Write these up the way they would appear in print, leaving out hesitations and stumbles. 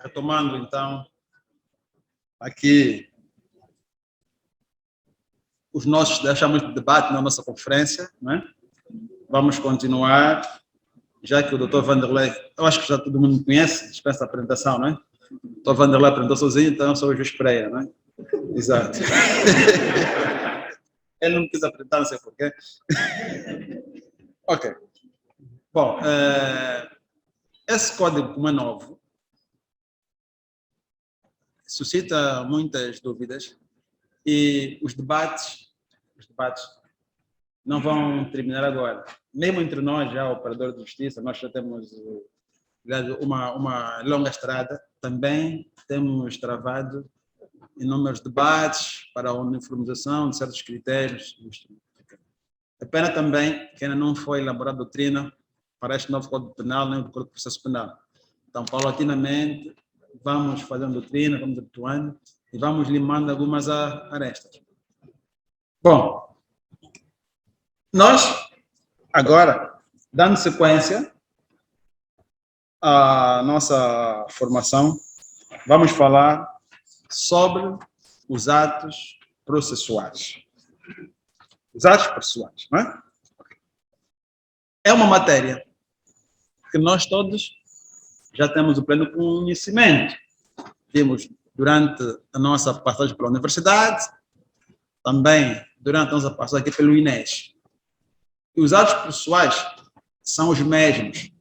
Retomando, então, aqui os nossos deixamos de debate na nossa conferência, né? Vamos continuar, já que o Dr. Vanderlei, eu acho que já todo mundo me conhece, dispensa a apresentação, né? O Dr. Vanderlei apresentou sozinho, então eu sou o Juiz Pereira, né? Exato. Ele não me quis apresentar, não sei porquê. Ok. Bom, esse código, como é novo, suscita muitas dúvidas e os debates não vão terminar agora. Mesmo entre nós, já operadores de justiça, nós já temos uma longa estrada, também temos travado inúmeros debates para a uniformização de certos critérios. É pena também que ainda não foi elaborada doutrina para este novo Código Penal, nem o Código de Processo Penal. Então, paulatinamente, vamos fazendo doutrina, vamos atuando e vamos limando algumas arestas. Bom, nós, agora, dando sequência à nossa formação, vamos falar sobre os atos processuais. Os atos processuais, não é? É uma matéria que nós todos já temos o pleno conhecimento. Vimos durante a nossa passagem pela universidade, também durante a nossa passagem aqui pelo INES. E os atos processuais são os mesmos.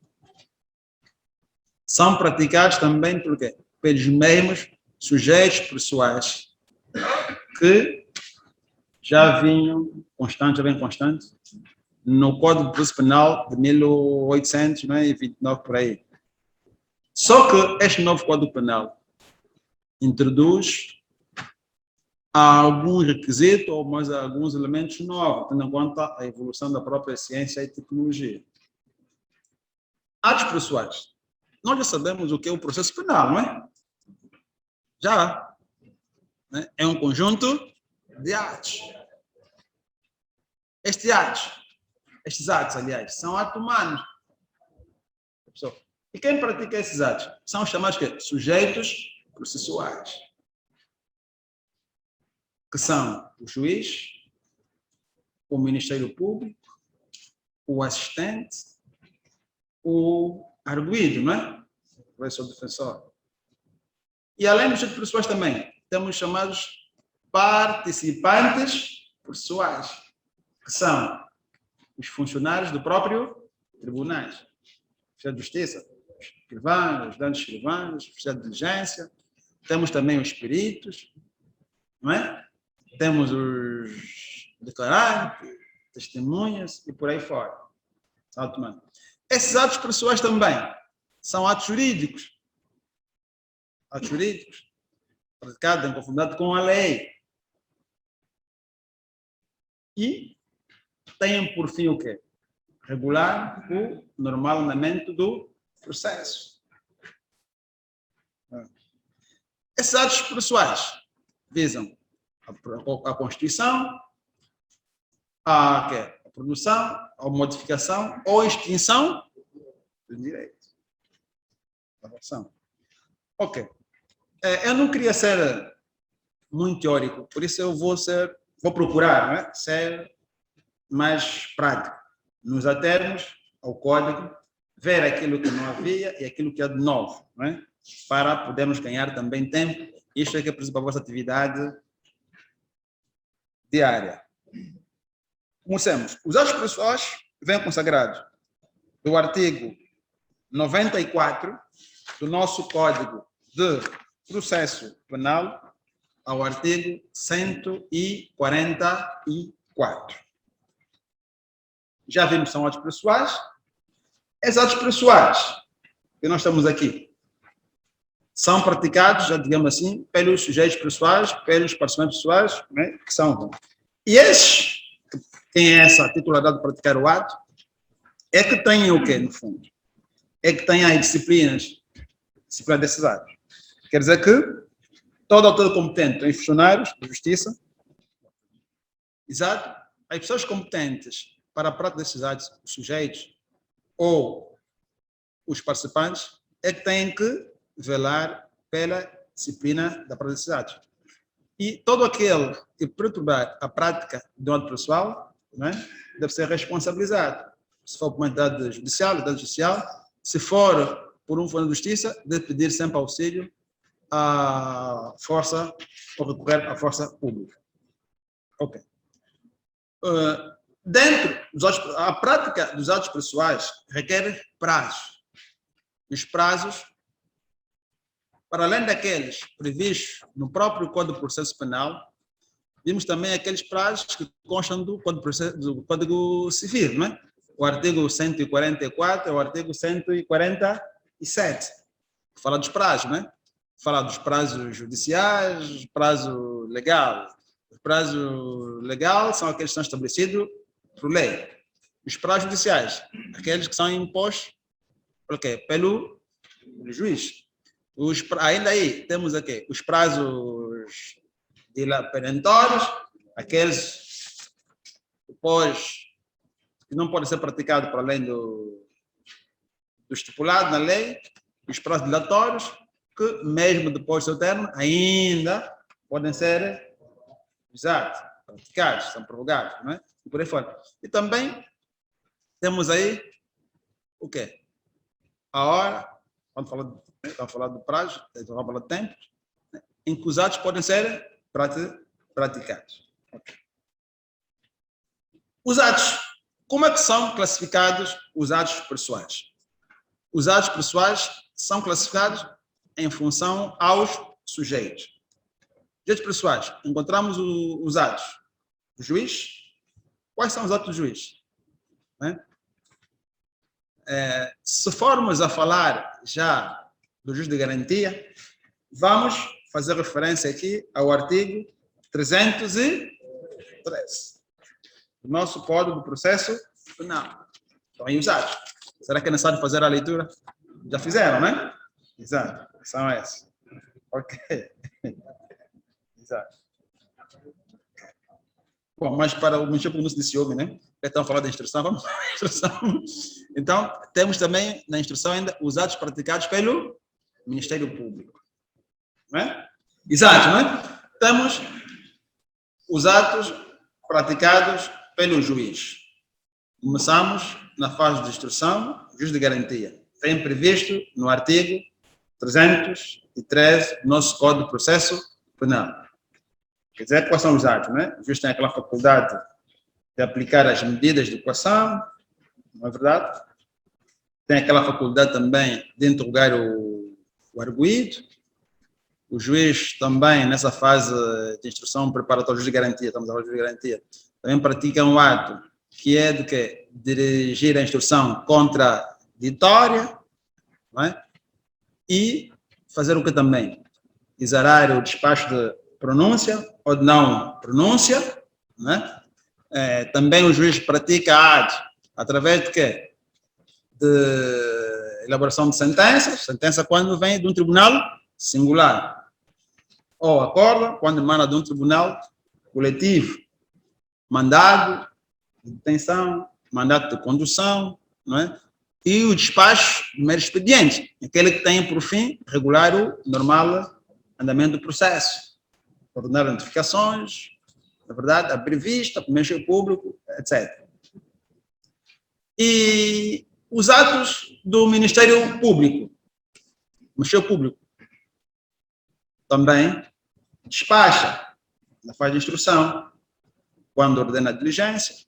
São praticados também por quê? Pelos mesmos sujeitos processuais que já vinham constantes no Código de Processo Penal de 1829 por aí. Só que este novo Código Penal introduz alguns requisitos ou mais alguns elementos novos, tendo em conta a evolução da própria ciência e tecnologia. Atos processuais. Nós já sabemos o que é o processo penal, não é? Já. Né? É um conjunto de atos. Estes atos, aliás, são atos humanos. E quem pratica esses atos? São chamados de sujeitos processuais, que são o juiz, o Ministério Público, o assistente, o arguido, não é? O professor defensor. E além dos sujeitos processuais também, temos chamados participantes processuais, que são os funcionários do próprio tribunal, oficial de justiça, escrivães, ajudantes escrivães, oficial de diligência. Temos também os peritos, não é? Temos os declarantes, testemunhas e por aí fora. Esses atos processuais também são atos jurídicos. Atos jurídicos praticados em conformidade com a lei. E têm por fim o quê? Regular o normal andamento do processo. Esses atos processuais visam a Constituição, a produção, a modificação ou extinção do direito. Ok. Eu não queria ser muito teórico, por isso eu vou procurar, não é? Ser mais prático. Nos atermos ao código, ver aquilo que não havia e aquilo que é de novo, não é? Para podermos ganhar também tempo. Isto é que é para a vossa atividade diária. Comecemos. Os atos processuais vêm consagrados do artigo 94 do nosso Código de Processo Penal ao artigo 144. Já vimos que são atos processuais. Esses atos processuais que nós estamos aqui são praticados, já digamos assim, pelos sujeitos processuais, pelos participantes processuais, né, que são. E esses, que têm essa titularidade de praticar o ato, é que têm o quê, no fundo? É que têm as disciplinas desses atos. Quer dizer que toda autoridade competente tem funcionários de justiça, exato, as pessoas competentes para a prática desses atos, os sujeitos ou os participantes, é que têm que velar pela disciplina da praticidade. E todo aquele que perturbar a prática do ato processual, né, deve ser responsabilizado. Se for por uma entidade judicial, se for por um fundo de justiça, deve pedir sempre auxílio à força, ou recorrer à força pública. Ok. Dentro dos atos, a prática dos atos processuais requer prazos. Os prazos, para além daqueles previstos no próprio Código de Processo Penal, vimos também aqueles prazos que constam do Código Civil, não é? O artigo 144 e o artigo 147, que fala dos prazos, né? Fala dos prazos judiciais, prazo legal. Os prazos legais são aqueles que são estabelecidos por lei. Os prazos judiciais, aqueles que são impostos pelo juiz. Ainda aí temos aqui os prazos perentórios, aqueles depois que não podem ser praticados para além do estipulado na lei, os prazos dilatórios, que mesmo depois do seu termo, ainda podem ser usados, praticados, são prorrogados, não é? E por aí fora. E também temos aí o quê? A hora, quando estamos falando do prazo, estamos falando de tempo, em que os atos podem ser praticados. Okay. Os atos. Como é que são classificados os atos processuais? Os atos processuais são classificados em função aos sujeitos. Os atos processuais, encontramos os atos do juiz. Quais são os atos do juiz? Se formos a falar já do juiz de garantia, vamos fazer referência aqui ao artigo 313 do nosso Código do Processo Penal. Estão aí os atos. Será que é necessário fazer a leitura? Já fizeram, né? Exato. São esses. Ok. Exato. Bom, mas para o Ministério Público de ciúme, né? Estão falando da instrução, vamos falar da instrução. Então, temos também na instrução ainda os atos praticados pelo Ministério Público. Não é? Exato, não é? Temos os atos praticados pelo juiz. Começamos na fase de instrução, juiz de garantia. Vem previsto no artigo 313 do nosso Código de Processo Penal. Quer dizer, quais são os atos, né? O juiz tem aquela faculdade de aplicar as medidas de coação, não é verdade? Tem aquela faculdade também de interrogar o arguido. O juiz também, nessa fase de instrução preparatória de garantia, estamos a falar de garantia, também pratica um ato que é de que dirigir a instrução contraditória, não é? E fazer o que também? Exarar o despacho de pronúncia ou de não pronúncia, não é? Também o juiz pratica ato através de quê? De elaboração de sentenças, sentença quando vem de um tribunal singular, ou acorda quando emana de um tribunal coletivo, mandado de detenção, mandato de condução, não é? E o despacho do mero expediente, aquele que tem por fim regular o normal andamento do processo, ordenar notificações, na verdade, abrir vista, para o Ministério Público, etc. E os atos do Ministério Público, o Ministério Público também despacha na fase de instrução, quando ordena a diligência,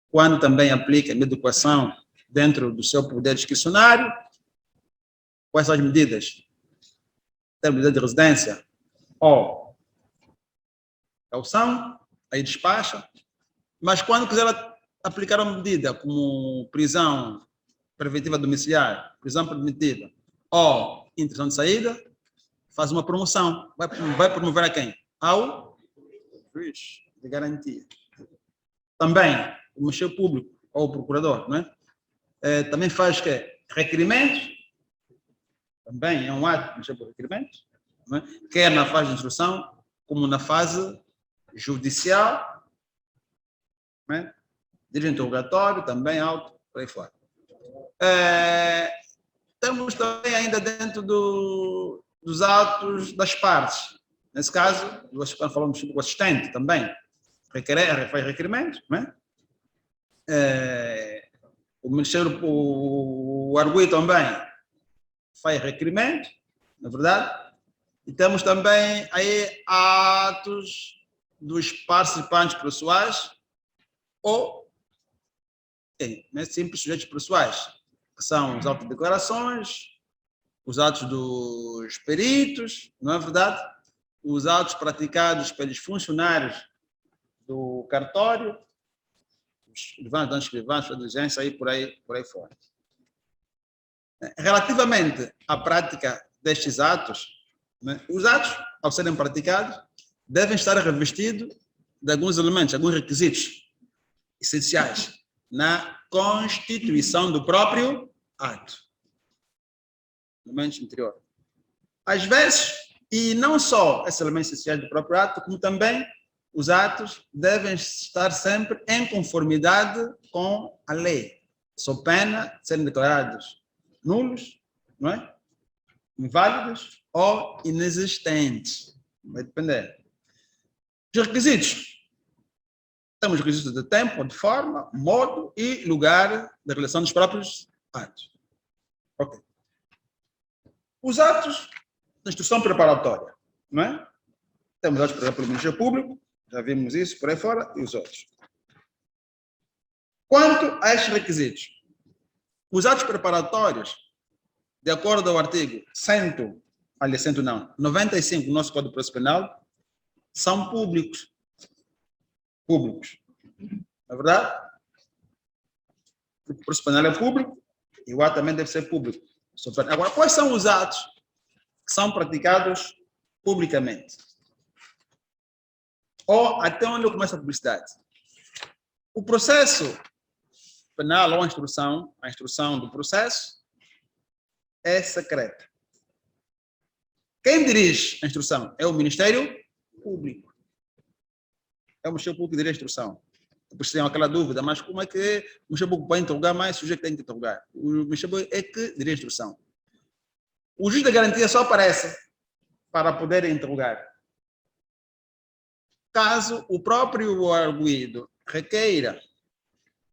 quando também aplica a educação dentro do seu poder discricionário. Quais são as medidas? Tem medida de residência ou caução, aí despacha. Mas quando quiser aplicar uma medida como prisão preventiva domiciliar, prisão permitida ou interdição de saída, faz uma promoção. Vai promover a quem? Ao juiz de garantia. Também o Ministério Público ou o procurador, não é? Também faz que requerimentos, também é um ato do Ministério Público de requerimentos, não é? Quer na fase de instrução, como na fase judicial, não é? De interrogatório, também auto, por aí fora. Temos também ainda dentro dos atos das partes. Nesse caso, quando falamos sobre o assistente também, faz requerimento, não é? O Ministério, o arguido também faz requerimento, na verdade, e temos também aí atos dos participantes processuais ou simples sujeitos processuais, que são os autos de declarações, os atos dos peritos, não é verdade? Os atos praticados pelos funcionários do cartório, os escrivãos, escrivãos, a diligência, aí por aí fora. Relativamente à prática destes atos, né, os atos, ao serem praticados, devem estar revestidos de alguns elementos, alguns requisitos essenciais na constituição do próprio ato. Elementos interior. Às vezes, e não só esses elementos essenciais do próprio ato, como também os atos devem estar sempre em conformidade com a lei, sob pena de serem declarados nulos, não é? Inválidos ou inexistentes. Vai depender. Os requisitos. Temos requisitos de tempo, de forma, modo e lugar da realização dos próprios atos. Ok. Os atos de instrução preparatória, não é? Temos atos preparados pelo Ministério Público, já vimos isso por aí fora, e os outros. Quanto a estes requisitos, os atos preparatórios, de acordo ao artigo 95 do nosso Código de Processo Penal, são públicos. Públicos. Não é verdade? O processo penal é público e o ato também deve ser público. Agora, quais são os atos que são praticados publicamente? Ou até onde começa a publicidade? O processo penal ou a instrução do processo é secreta. Quem dirige a instrução é o Ministério Público. É o Ministério Público que dirige a instrução. Depois tem aquela dúvida, mas como é que o Ministério Público vai interrogar mais o sujeito que tem que interrogar? O Ministério Público é que dirige a instrução. O juiz da garantia só aparece para poder interrogar. Caso o próprio arguido requeira,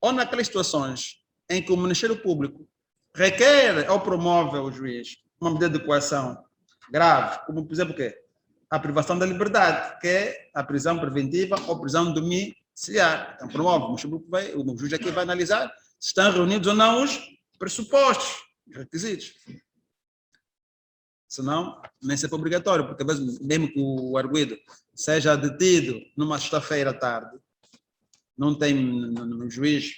ou naquelas situações em que o Ministério Público requer ou promove ao juiz uma medida de coação grave, como, por exemplo, o quê? A privação da liberdade, que é a prisão preventiva ou prisão domiciliar. Então, promove, o juiz aqui vai analisar se estão reunidos ou não os pressupostos, os requisitos. Senão, nem sempre é obrigatório, porque mesmo que o arguido seja detido numa sexta-feira à tarde, não tem no juiz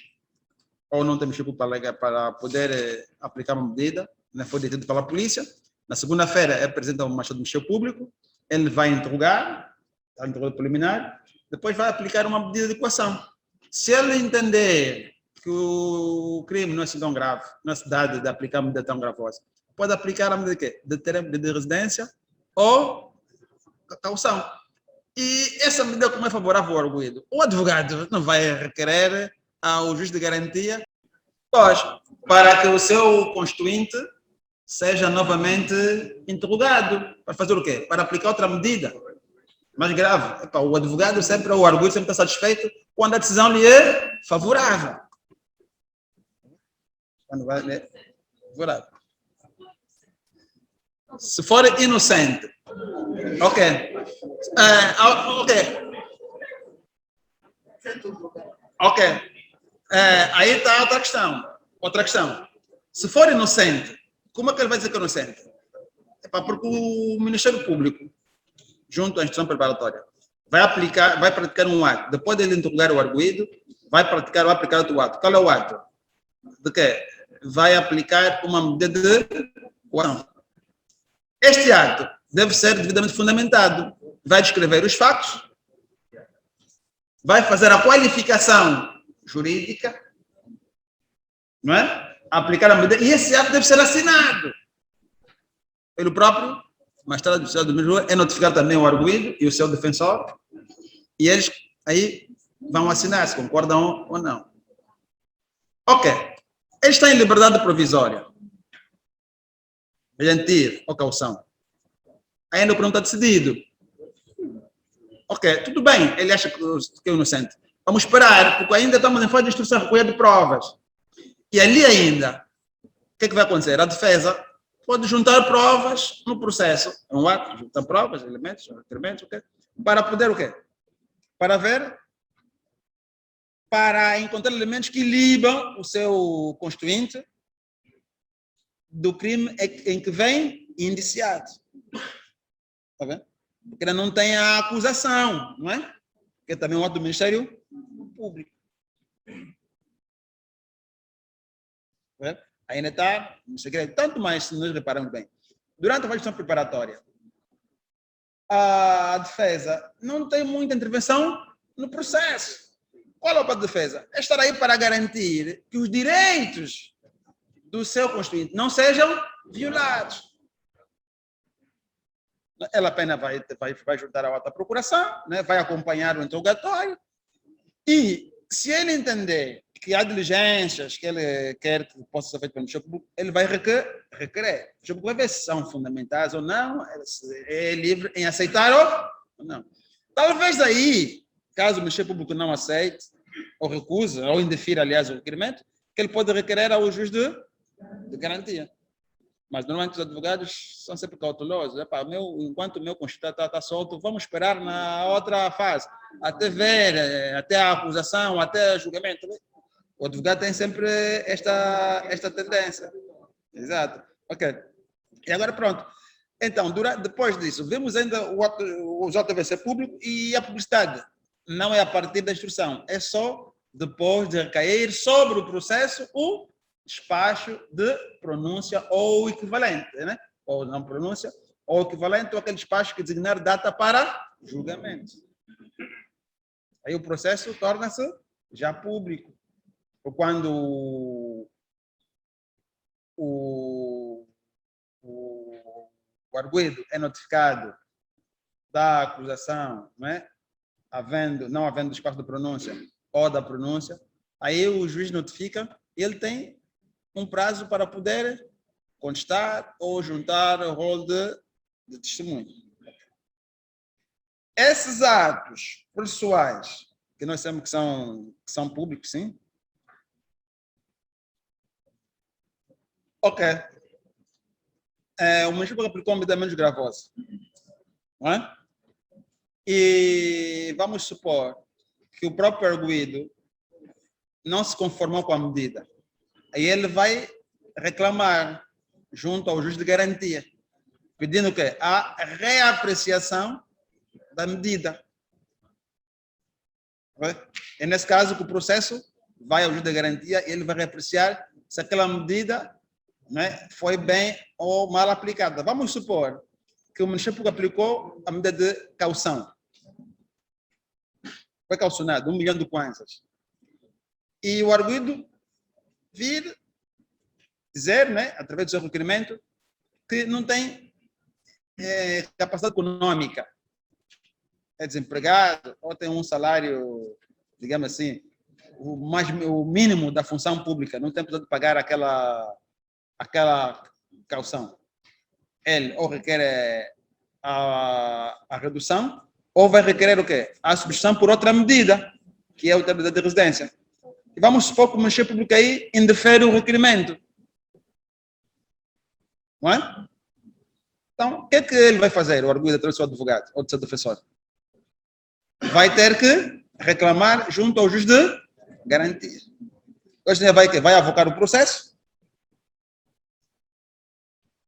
ou não tem motivo para poder aplicar uma medida, né, foi detido pela polícia, na segunda-feira é apresentado ao magistrado do Ministério Público, ele vai interrogar, está interrogado preliminar, depois vai aplicar uma medida de coação. Se ele entender que o crime não é assim tão grave, não é cidade de aplicar uma medida tão gravosa, pode aplicar a medida de quê? De residência ou caução. E essa medida, como é favorável ao arguido? O advogado não vai requerer ao juiz de garantia, para que o seu constituinte seja novamente interrogado. Para fazer o quê? Para aplicar outra medida mais grave. O advogado sempre, o arguido sempre está satisfeito quando a decisão lhe é favorável. Quando vai lhe favorável. Se for inocente, ok. Aí está outra questão. Se for inocente, como é que ele vai dizer que é inocente? Porque o Ministério Público, junto à instrução preparatória, vai praticar um ato. Depois de ele interrogar o arguido, vai aplicar outro ato. Qual é o ato? De quê? Vai aplicar uma medida de coação. Este ato deve ser devidamente fundamentado. Vai descrever os fatos, vai fazer a qualificação jurídica, não é? Aplicar a medida, e esse ato deve ser assinado pelo próprio magistrado do Ministério do Mesmo, é notificar também o arguido e o seu defensor, e eles aí vão assinar se concordam ou não. Ok. Eles têm liberdade provisória, mediante ou caução. ainda o que não está decidido. Ok, tudo bem, ele acha que é inocente. Vamos esperar, porque ainda estamos em fase de instrução, recolha de provas. E ali ainda, o que é que vai acontecer? A defesa pode juntar provas no processo. É um ato, juntar provas, elementos, requerimentos, okay? Para poder o quê? Para ver, para encontrar elementos que libam o seu constituinte do crime em que vem indiciado. Está vendo? Porque ainda não tem a acusação, não é? Que é também um ato do Ministério Público. Tá, ainda está no segredo. Tanto mais se nós reparamos bem. Durante a avaliação preparatória, a defesa não tem muita intervenção no processo. Qual é o papel da defesa? É estar aí para garantir que os direitos do seu constituinte não sejam violados. Ela apenas vai juntar a outra procuração, né? Vai acompanhar o interrogatório e, se ele entender que há diligências que ele quer que possa ser feito pelo Ministério Público, ele vai requerer. O Ministério Público vai ver se são fundamentais ou não, é livre em aceitar ou não. Talvez aí, caso o Ministério Público não aceite, ou recusa, ou indefira, aliás, o requerimento, que ele pode requerer ao juiz de garantia. Mas normalmente os advogados são sempre cautelosos. Enquanto o meu constituinte está solto, vamos esperar na outra fase, até ver, até a acusação, até o julgamento. O advogado tem sempre esta tendência. Exato. Ok. E agora pronto. Então, depois disso, vemos ainda o JVC público e a publicidade. Não é a partir da instrução, é só depois de recair sobre o processo o despacho de pronúncia ou equivalente, né? Ou não pronúncia, ou equivalente, ou aquele despacho que designar data para julgamento. Aí o processo torna-se já público. Ou quando o arguido é notificado da acusação, não é? Não havendo despacho de pronúncia ou da pronúncia, aí o juiz notifica e ele tem um prazo para poder contestar ou juntar o rol de testemunho. Esses atos processuais, que nós sabemos que são públicos, sim? Ok. O Ministério Público aplicou uma medida menos gravosa. Não é? E vamos supor que o próprio arguido não se conformou com a medida. Aí ele vai reclamar junto ao juiz de garantia, pedindo o quê? A reapreciação da medida. É nesse caso que o processo vai ao juiz de garantia e ele vai reapreciar se aquela medida, né, foi bem ou mal aplicada. Vamos supor que o Ministério Público aplicou a medida de caução. Foi caucionado 1 milhão de kwanzas. E o arguido vir dizer, né, através do seu requerimento, que não tem capacidade econômica, é desempregado, ou tem um salário, digamos assim, o mínimo da função pública, não tem possibilidade de pagar aquela caução. Ele ou requer a redução, ou vai requerer o quê? A substituição por outra medida, que é o termo de residência. E vamos supor que o Ministério Público aí indefere o requerimento. Não é? Então, o que é que ele vai fazer, o arguido, através do seu advogado ou do seu defensor? Vai ter que reclamar junto ao juiz de garantia. Hoje vai avocar o processo,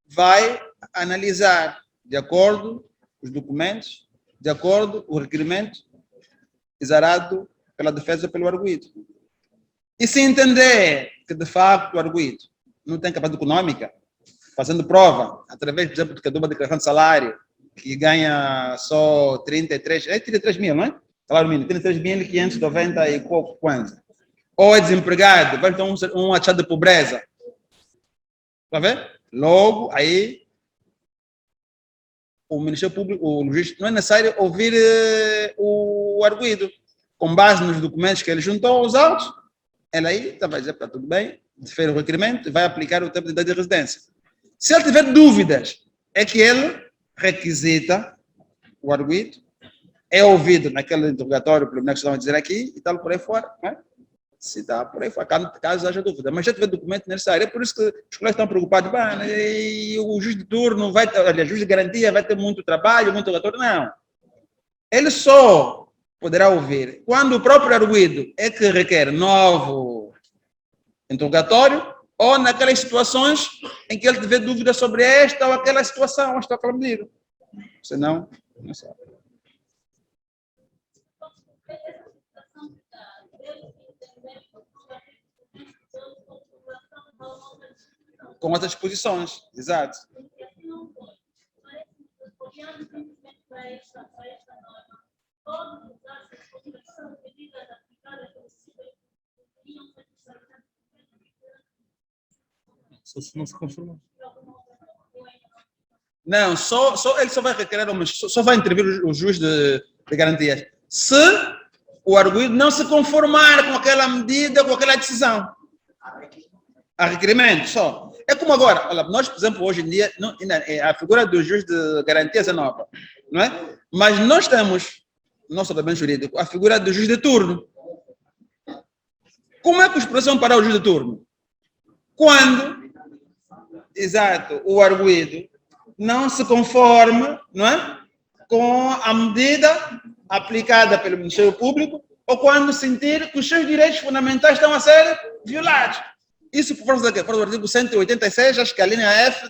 vai analisar de acordo os documentos, de acordo o requerimento exarado pela defesa ou pelo arguido. E se entender que, de facto, o arguido não tem capacidade econômica, fazendo prova, através, por exemplo, de uma declaração de salário, que ganha só 33 mil, não é? Salário mínimo, 33.590 e pouco kwanza. Ou é desempregado, vai ter um achado de pobreza. Está vendo? Logo, aí, o Ministério Público, o juiz, não é necessário ouvir o arguido. Com base nos documentos que ele juntou, os autos, ele aí vai dizer, está tudo bem, defere o requerimento e vai aplicar o tempo de idade de residência. Se ele tiver dúvidas, é que ele requisita o arguido, é ouvido naquele interrogatório, pelo menos que estão a dizer aqui, e tal, por aí fora, né? Se dá por aí fora, caso haja dúvida. Mas já tiver documento necessário, é por isso que os colegas estão preocupados, e o juiz de turno vai ter, aliás, o juiz de garantia vai ter muito trabalho, muito interrogatório. Não. Ele só poderá ouvir quando o próprio arguido é que requer novo interrogatório ou naquelas situações em que ele tiver dúvida sobre esta ou aquela situação, ou aquela medida. Senão, não sabe. Com outras disposições, exato. Só se não se conformar. Não, ele só vai requerer, só vai intervir o juiz de garantias se o arguido não se conformar com aquela medida, com aquela decisão. Há requerimento só. É como agora, olha, nós, por exemplo, hoje em dia, a figura do juiz de garantias é nova, não é? Mas nós temos, no nosso ordenamento jurídico, a figura do juiz de turno. Como é que os processos vão parar o juiz de turno? Quando, exato, o arguido não se conforme, não é? Com a medida aplicada pelo Ministério Público ou quando sentir que os seus direitos fundamentais estão a ser violados. Isso por força do artigo 186, acho que é a linha F,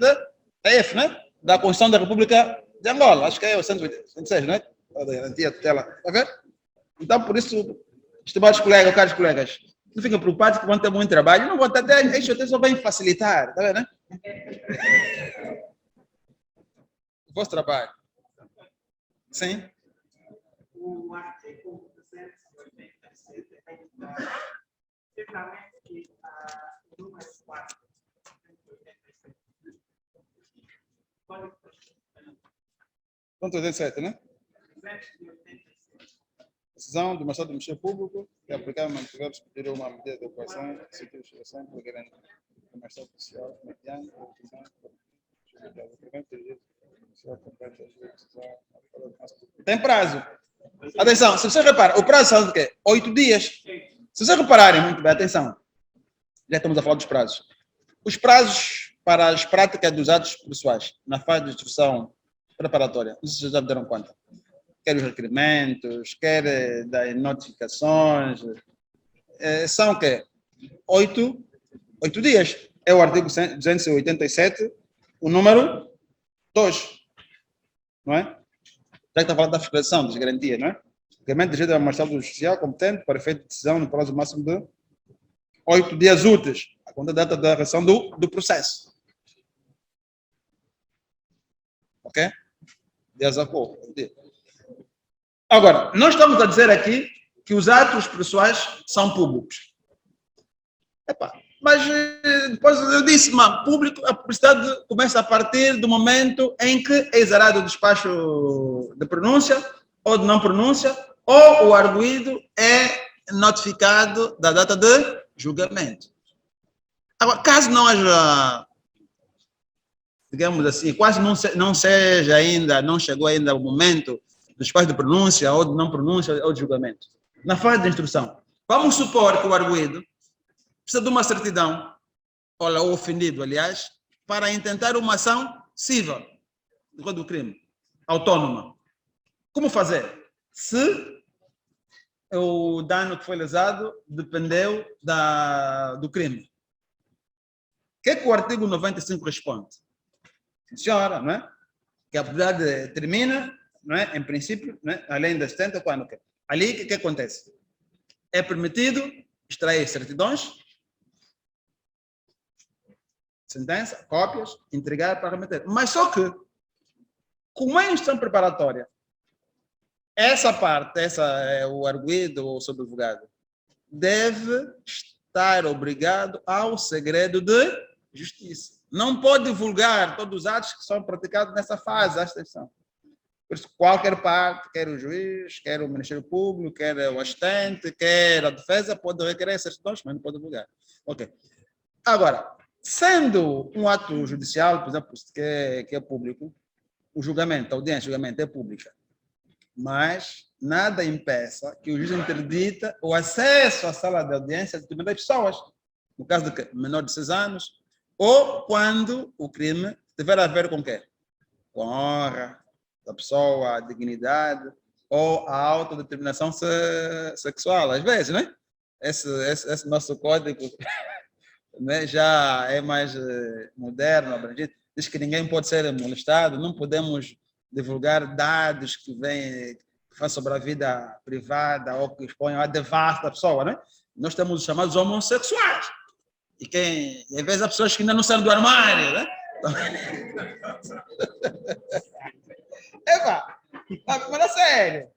né? Da Constituição da República de Angola. Acho que é o 186, né? Da garantia tutela. Está a ver? Então, por isso, estimados colegas, caros colegas, não fiquem preocupados que vão ter muito trabalho. Não vão ter, até só vai facilitar, está vendo, né? O vosso trabalho. Sim? O artigo 287 certamente o número 4. Ponto 87, né? 287. Decisão do Magistrado do Ministério Público que aplicava mantiveres pedir uma medida de equação, situação por garantia do Magistrado Social, mediante a decisão tem prazo. Atenção, se você repara, o prazo são de quê? 8 dias. Se vocês repararem muito bem, atenção, já estamos a falar dos prazos. Os prazos para as práticas dos atos processuais na fase de instrução preparatória, não sei se vocês já deram conta. Quer os requerimentos, quer das notificações, são o quê? 8 dias. É o artigo 287, o número 2. Não é? Já que está falando da fiscalização, das garantias, não é? Requerimento dirigido ao Magistrado Judicial competente para efeito de decisão no prazo máximo de 8 dias úteis, a conta da data da reação do processo. Ok? Dias a pouco. Agora, nós estamos a dizer aqui que os atos processuais são públicos. Mas depois eu disse, público, a publicidade começa a partir do momento em que é exarado o despacho de pronúncia ou de não pronúncia, ou o arguido é notificado da data de julgamento. Agora, caso não haja, digamos assim, quase não seja ainda, não chegou ainda o momento do despacho de pronúncia ou de não pronúncia ou de julgamento. Na fase de instrução, vamos supor que o arguido precisa de uma certidão, ou o ofendido, aliás, para intentar uma ação civil do crime, autônoma. Como fazer? Se o dano que foi lesado dependeu do crime. O que é que o artigo 95 responde? Funciona, não é? Que a propriedade termina, não é? Em princípio, não é? Além das 70, quando? Ali, o que acontece? É permitido extrair certidões, sentença, cópias, entregar para remeter. Mas só que, como é instrução preparatória, essa parte, o arguido ou o sobrevogado, deve estar obrigado ao segredo de justiça. Não pode divulgar todos os atos que são praticados nessa fase, esta extensão. Por isso, qualquer parte, quer o juiz, quer o Ministério Público, quer o assistente, quer a defesa, pode requerer certidões, mas não pode divulgar. Ok. Agora, sendo um ato judicial, por exemplo, que é público, o julgamento, a audiência, o julgamento é pública, mas nada impeça que o juiz interdita o acesso à sala de audiência de determinadas pessoas, no caso de menor de 6 anos, ou quando o crime tiver a ver com quê? Com a honra da pessoa, a dignidade ou a autodeterminação sexual, às vezes, né? Esse nosso código né, já é mais moderno, abrangente, diz que ninguém pode ser molestado, não podemos divulgar dados que falam sobre a vida privada ou que exponham a devassa da pessoa, né? Nós temos os chamados homossexuais, e às vezes há pessoas que ainda não saem do armário, né? Eva, mas é sério,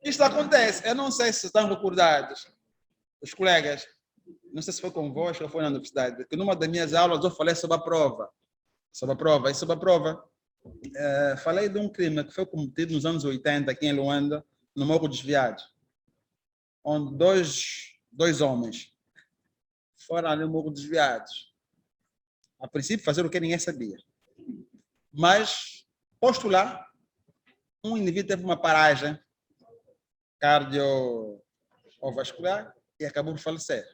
isto acontece, eu não sei se estão recordados, os colegas, não sei se foi convosco ou foi na universidade, que numa das minhas aulas eu falei sobre a prova, falei de um crime que foi cometido nos anos 80 aqui em Luanda, no Morro dos Viados, onde dois homens foram ali no Morro dos Viados, a princípio fazer o que ninguém sabia, mas posto lá, um indivíduo teve uma paragem cardiovascular e acabou por falecer.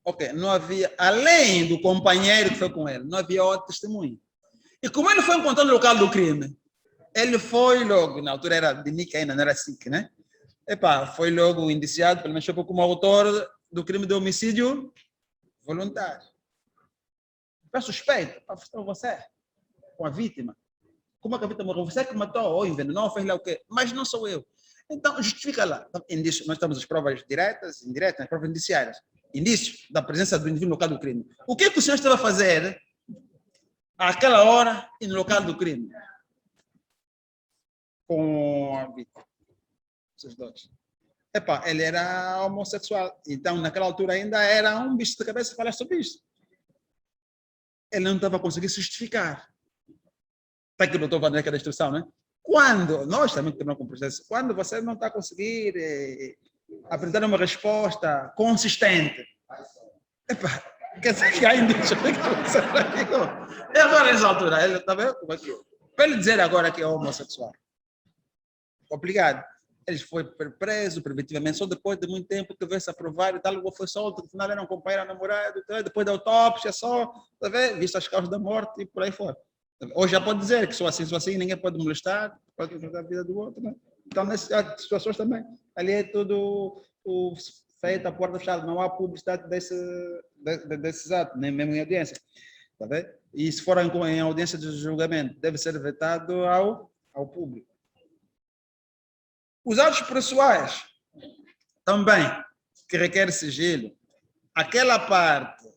Ok, não havia, além do companheiro que foi com ele, não havia outro testemunho. E como ele foi encontrado no local do crime, ele foi logo, na altura era de Nica ainda, não era SIC, né? Foi logo indiciado, pelo menos como autor do crime de homicídio voluntário. Para suspeito, para afastar você com a vítima. Como é que a vítima morreu? Você que matou, ou envenenou, fez lá o quê? Mas não sou eu. Então, justifica lá. Nós temos as provas diretas, indiretas, as provas indiciárias. Indícios da presença do indivíduo no local do crime. O que o senhor estava a fazer àquela hora e no local do crime? Com a vítima. Esses dois. Ele era homossexual. Então, naquela altura ainda era um bicho de cabeça falar sobre isso. Ele não estava conseguindo se justificar. Está aqui o doutor Vandeca da instrução, né? Quando, nós também temos um processo, quando você não está a conseguir apresentar uma resposta consistente, quer dizer que há indícios que você praticou. E agora, nessa altura, ele está vendo como é que para ele dizer agora que é homossexual. Complicado. Ele foi preso preventivamente só depois de muito tempo que veio se aprovar e tal, foi solto, no final era um companheiro namorado, depois da autópsia só, tá vendo? Visto as causas da morte e por aí fora. Hoje já pode dizer que sou assim, ninguém pode molestar, pode molestar a vida do outro, né? Então, nessas situações também, ali é tudo feito a porta fechada, não há publicidade desses atos, nem mesmo em audiência, tá vendo? E se for em audiência de julgamento, deve ser vetado ao público. Os atos processuais também, que requer sigilo, aquela parte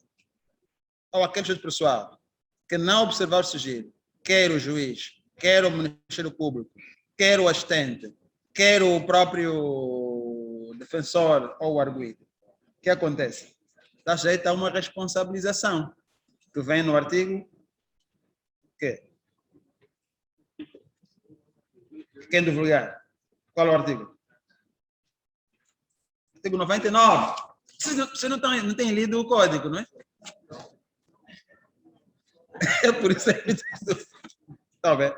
ou aquele juiz processual que não observar o sigilo, quer o juiz, quer o Ministério Público, quer o assistente, quer o próprio defensor ou o arguido, o que acontece? Está sujeito a uma responsabilização que vem no artigo que quem divulgar. Qual é o artigo? Artigo 99. Você não tem lido o código, não é? É por isso que está bem.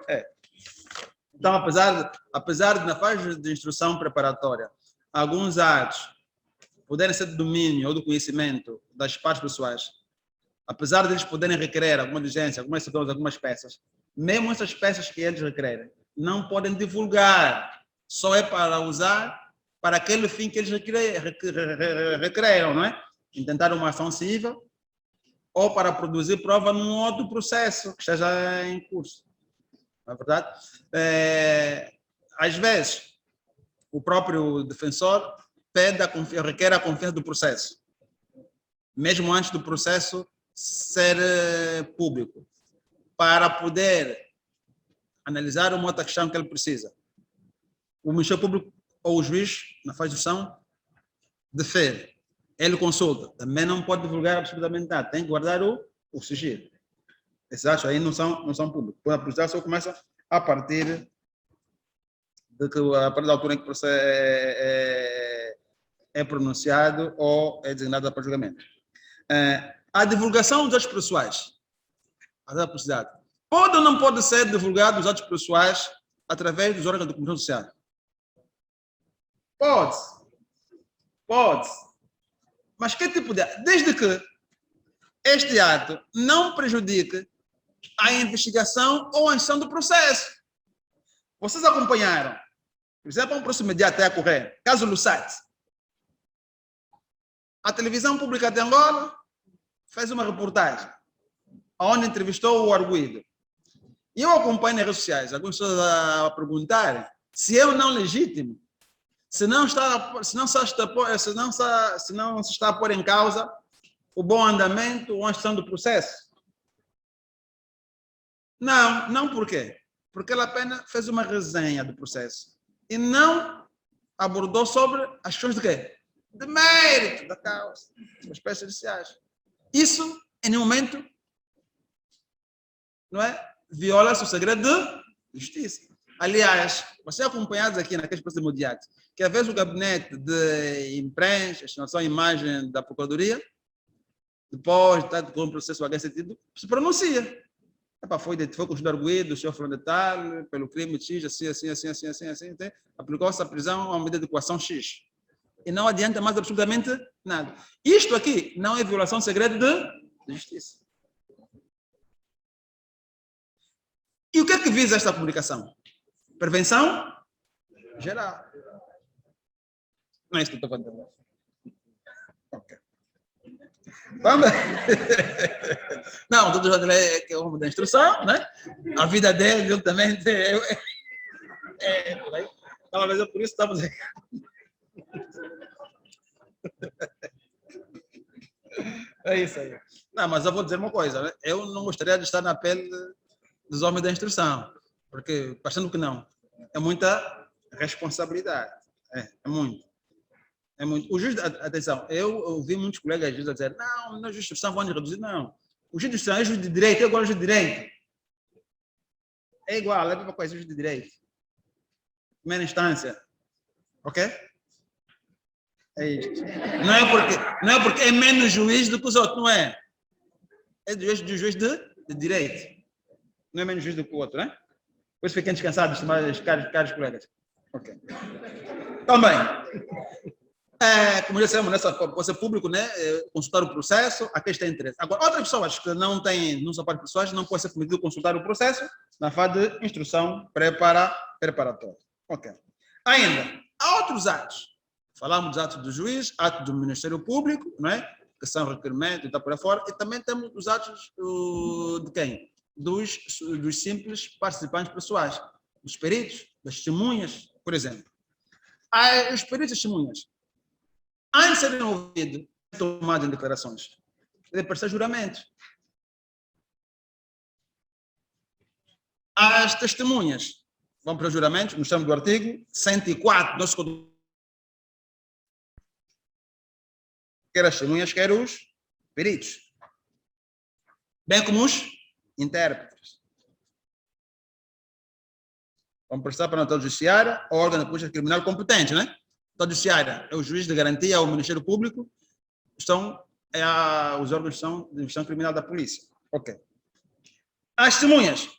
Então, apesar de na fase de instrução preparatória, alguns atos poderem ser do domínio ou do conhecimento das partes pessoais, apesar de eles poderem requerer alguma diligência, algumas peças, mesmo essas peças que eles requerem, não podem divulgar, só é para usar para aquele fim que eles requereram, não é? Intentar uma ação civil ou para produzir prova num outro processo que esteja em curso. Não é verdade? Às vezes, o próprio defensor requer a confiança do processo, mesmo antes do processo ser público, para poder analisar uma outra questão que ele precisa. O Ministério Público ou o juiz, na fase de instrução, defere. Ele consulta. Também não pode divulgar absolutamente nada. Tem que guardar o sigilo. Esses atos aí não são públicos. A publicidade só começa a partir da altura em que o processo é pronunciado ou é designado para julgamento. A divulgação dos atos processuais, a publicidade, Pode ou não pode ser divulgado os atos processuais através dos órgãos de comunicação social? Pode. Pode. Mas que tipo de ato? Desde que este ato não prejudique a investigação ou a ação do processo. Vocês acompanharam, por exemplo, um processo imediato a correr, caso Lussat. A televisão pública de Angola fez uma reportagem onde entrevistou o arguido. E eu acompanho nas redes sociais, algumas pessoas a perguntarem se é ou não legítimo, se não se está a pôr em causa o bom andamento ou a ação do processo. Não por quê? Porque ela apenas fez uma resenha do processo e não abordou sobre as questões de quê? De mérito da causa, das peças judiciais. Isso, em nenhum momento, não é? Viola-se o segredo de justiça. Aliás, vocês acompanhados aqui naqueles processos imediatos, que às vezes o gabinete de imprensa, estimação e imagem da Procuradoria, depois de com o processo alguém sentido, se pronuncia. Foi construído arguido, o senhor falou de tal, pelo crime X, assim, aplicou-se a prisão a uma medida de coação X. E não adianta mais absolutamente nada. Isto aqui não é violação do segredo de justiça. E o que é que visa esta publicação? Prevenção geral. Não é isso que eu estou falando. Ok. Vamos. Não, o doutor André é o homem da instrução, né? A vida dele, ele também por aí. Talvez por isso estamos aqui. É isso aí. Não, mas eu vou dizer uma coisa, né? Eu não gostaria de estar na pele dos homens da instrução, porque, parecendo que não, é muita responsabilidade. É muito. É muito. O juiz, atenção, eu ouvi muitos colegas juízes a dizer, não, na justiça vão reduzir, não. O juiz de instrução é juiz de direito, é igual ao juiz de direito. É igual, é a mesma coisa, juiz de direito. Primeira instância. Ok? É isto. Não é porque é menos juiz do que os outros, não é? É do juiz de direito. Não é menos juiz do que o outro, né? Por isso fiquem descansados, caros colegas. Ok. Também. Como já dissemos, pode ser público, né? Consultar o processo, aqui está interesse. Agora, outras pessoas que não são parte pessoais, não pode ser permitido consultar o processo na fase de instrução preparatória. Ok. Ainda, há outros atos. Falamos dos atos do juiz, atos do Ministério Público, não é? Que são requerimentos e tal por aí fora, e também temos os atos de quem? Dos simples participantes pessoais, dos peritos, das testemunhas, por exemplo. Os peritos e testemunhas, antes de serem ouvidos, tomados em declarações, devem prestar juramentos. As testemunhas vão para juramentos, nos termos do artigo 104 do nosso Código, quer as testemunhas, quer os peritos, bem como os intérpretes. Vão prestar para a autoridade judiciária ou órgão de polícia criminal competente, né? A judiciária é o juiz de garantia, é o Ministério Público, os órgãos são de investigação criminal da polícia. Ok. As testemunhas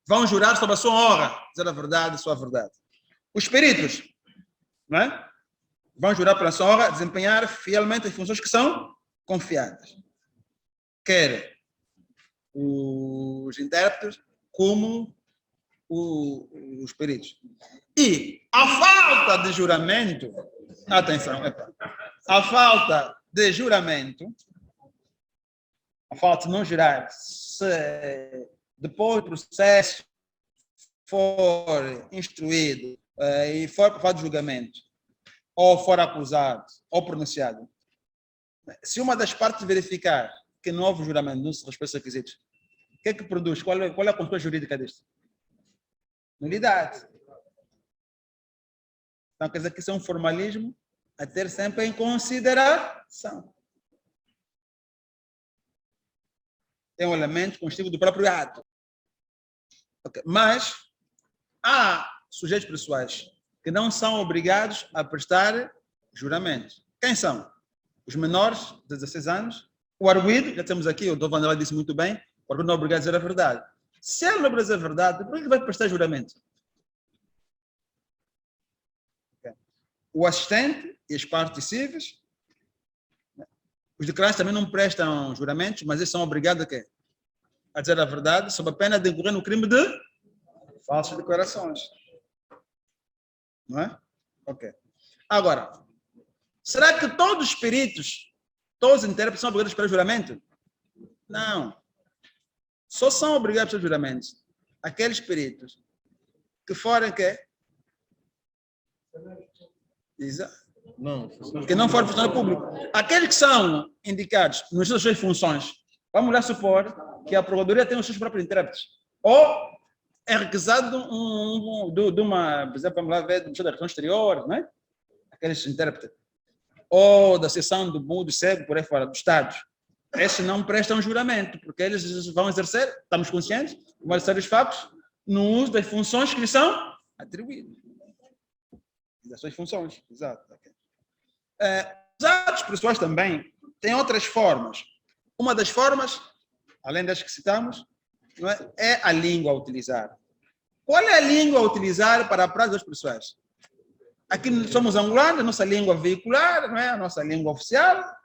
vão jurar sobre a sua honra, dizer a verdade, sua verdade. Os peritos, não é? Vão jurar pela sua honra, desempenhar fielmente as funções que são confiadas. Quer os intérpretes, como os peritos. E a falta de juramento, atenção, a falta de juramento, a falta de não jurar, se depois do processo for instruído e for para de julgamento, ou for acusado, ou pronunciado, se uma das partes verificar que não houve juramento, não se respeita os requisitos, o que é que produz? Qual é a consequência jurídica disto? Nulidade. Então, quer dizer que isso é um formalismo a ter sempre em consideração. É um elemento constitutivo do próprio ato. Okay. Mas há sujeitos pessoais que não são obrigados a prestar juramento. Quem são? Os menores de 16 anos. O arguido, já temos aqui, o Dr. Vanderlei disse muito bem, o arguido não é obrigado a dizer a verdade. Se ele não dizer a verdade, por que ele vai prestar juramento? O assistente e as partes cíveis, os declarantes também não prestam juramentos, mas eles são obrigados a quê? A dizer a verdade, sob a pena de incorrer no crime de falsas declarações. Não é? Ok. Agora, será que todos os peritos, todos os intérpretes são obrigados a prestar juramento? Não. Só são obrigados a prestar juramento aqueles peritos que forem quê? Exato. Não. Que não forem funcionário público. Aqueles que são indicados nas suas funções, vamos lá supor que a Procuradoria tem os seus próprios intérpretes. Ou é requisado de uma, por exemplo, vamos lá ver, do Ministério da Relação Exterior, não é? Aqueles intérpretes. Ou da seção do mundo cego, por aí fora, do Estado. Esses não prestam juramento, porque eles vão exercer, estamos conscientes, vão exercer os factos no uso das funções que lhes são atribuídas. Das suas funções, exato. Okay. Os atos processuais também têm outras formas. Uma das formas, além das que citamos, não é a língua a utilizar. Qual é a língua a utilizar para a prática dos processuais? Aqui somos angolanos, a nossa língua veicular, não é? A nossa língua oficial